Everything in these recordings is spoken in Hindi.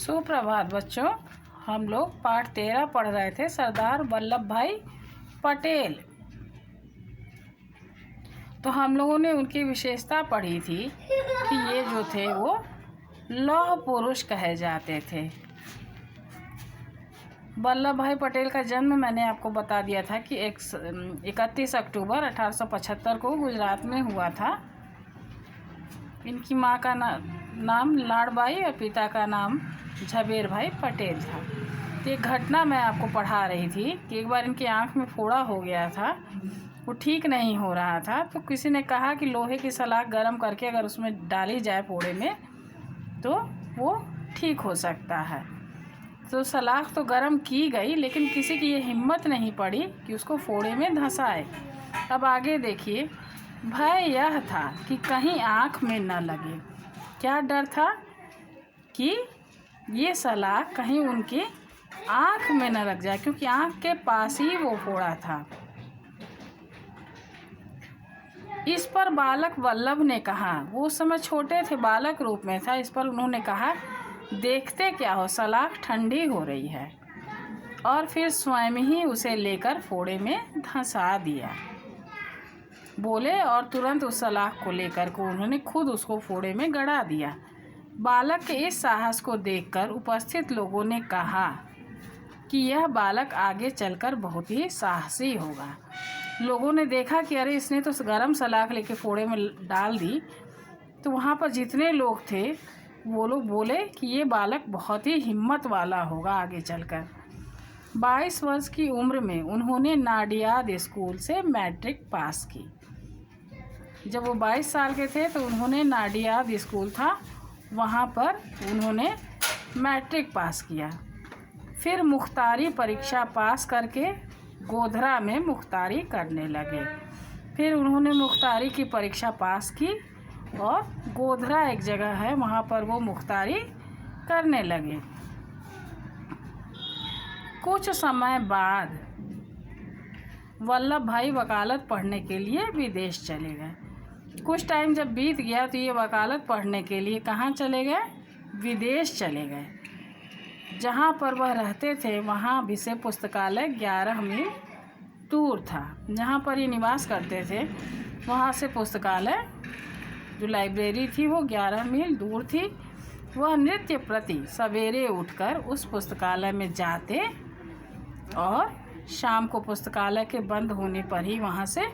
सुप्रभात बच्चों। हम लोग पाठ 13 पढ़ रहे थे, सरदार वल्लभ भाई पटेल। तो हम लोगों ने उनकी विशेषता पढ़ी थी कि ये जो थे वो लौह पुरुष कहे जाते थे। वल्लभ भाई पटेल का जन्म मैंने आपको बता दिया था कि 31 अक्टूबर 1875 को गुजरात में हुआ था। इनकी माँ का नाम लाड़बाई और पिता का नाम झबेर भाई पटेल था। तो एक घटना मैं आपको पढ़ा रही थी कि एक बार इनकी आँख में फोड़ा हो गया था, वो ठीक नहीं हो रहा था। तो किसी ने कहा कि लोहे की सलाख गर्म करके अगर उसमें डाली जाए फोड़े में तो वो ठीक हो सकता है। तो सलाख तो गर्म की गई, लेकिन किसी की ये हिम्मत नहीं पड़ी कि उसको फोड़े में धंसाए। अब आगे देखिए, भय यह था कि कहीं आँख में न लगे। क्या डर था? कि ये सलाख कहीं उनकी आँख में न लग जाए, क्योंकि आँख के पास ही वो फोड़ा था। इस पर बालक वल्लभ ने कहा, वो उस समय छोटे थे, बालक रूप में था। इस पर उन्होंने कहा, देखते क्या हो, सलाख ठंडी हो रही है। और फिर स्वयं ही उसे लेकर फोड़े में धंसा दिया, बोले, और तुरंत उस सलाख को लेकर को उन्होंने खुद उसको फोड़े में गड़ा दिया। बालक के इस साहस को देखकर उपस्थित लोगों ने कहा कि यह बालक आगे चलकर बहुत ही साहसी होगा। लोगों ने देखा कि अरे इसने तो गरम सलाख लेके फोड़े में डाल दी। तो वहाँ पर जितने लोग थे वो लोग बोले कि ये बालक बहुत ही हिम्मत वाला होगा आगे चलकर। 22 वर्ष की उम्र में उन्होंने नाडियाद स्कूल से मैट्रिक पास की। जब वो 22 साल के थे तो उन्होंने नाडियाद स्कूल था, वहाँ पर उन्होंने मैट्रिक पास किया। फिर मुख्तारी परीक्षा पास करके गोधरा में मुख्तारी करने लगे। फिर उन्होंने मुख्तारी की परीक्षा पास की और गोधरा एक जगह है, वहाँ पर वो मुख्तारी करने लगे। कुछ समय बाद वल्लभ भाई वकालत पढ़ने के लिए विदेश चले गए। कुछ टाइम जब बीत गया तो ये वकालत पढ़ने के लिए कहाँ चले गए? विदेश चले गए। जहाँ पर वह रहते थे वहाँ विषय पुस्तकालय 11 मील दूर था। जहाँ पर ये निवास करते थे वहाँ से पुस्तकालय जो लाइब्रेरी थी वो 11 मील दूर थी। वह नित्य प्रति सवेरे उठकर उस पुस्तकालय में जाते और शाम को पुस्तकालय के बंद होने पर ही वहाँ से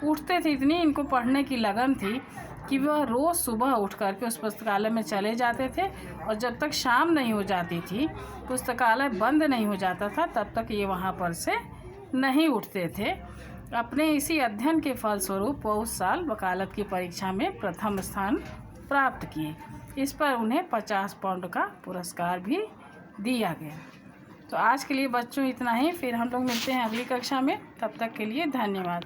उठते थे। इतनी इनको पढ़ने की लगन थी कि वह रोज़ सुबह उठ कर के उस पुस्तकालय में चले जाते थे, और जब तक शाम नहीं हो जाती थी, पुस्तकालय बंद नहीं हो जाता था, तब तक ये वहाँ पर से नहीं उठते थे। अपने इसी अध्ययन के फलस्वरूप वो उस साल वकालत की परीक्षा में प्रथम स्थान प्राप्त किए। इस पर उन्हें 50 पाउंड का पुरस्कार भी दिया गया। तो आज के लिए बच्चों इतना ही। फिर हम लोग मिलते हैं अगली कक्षा में। तब तक के लिए धन्यवाद।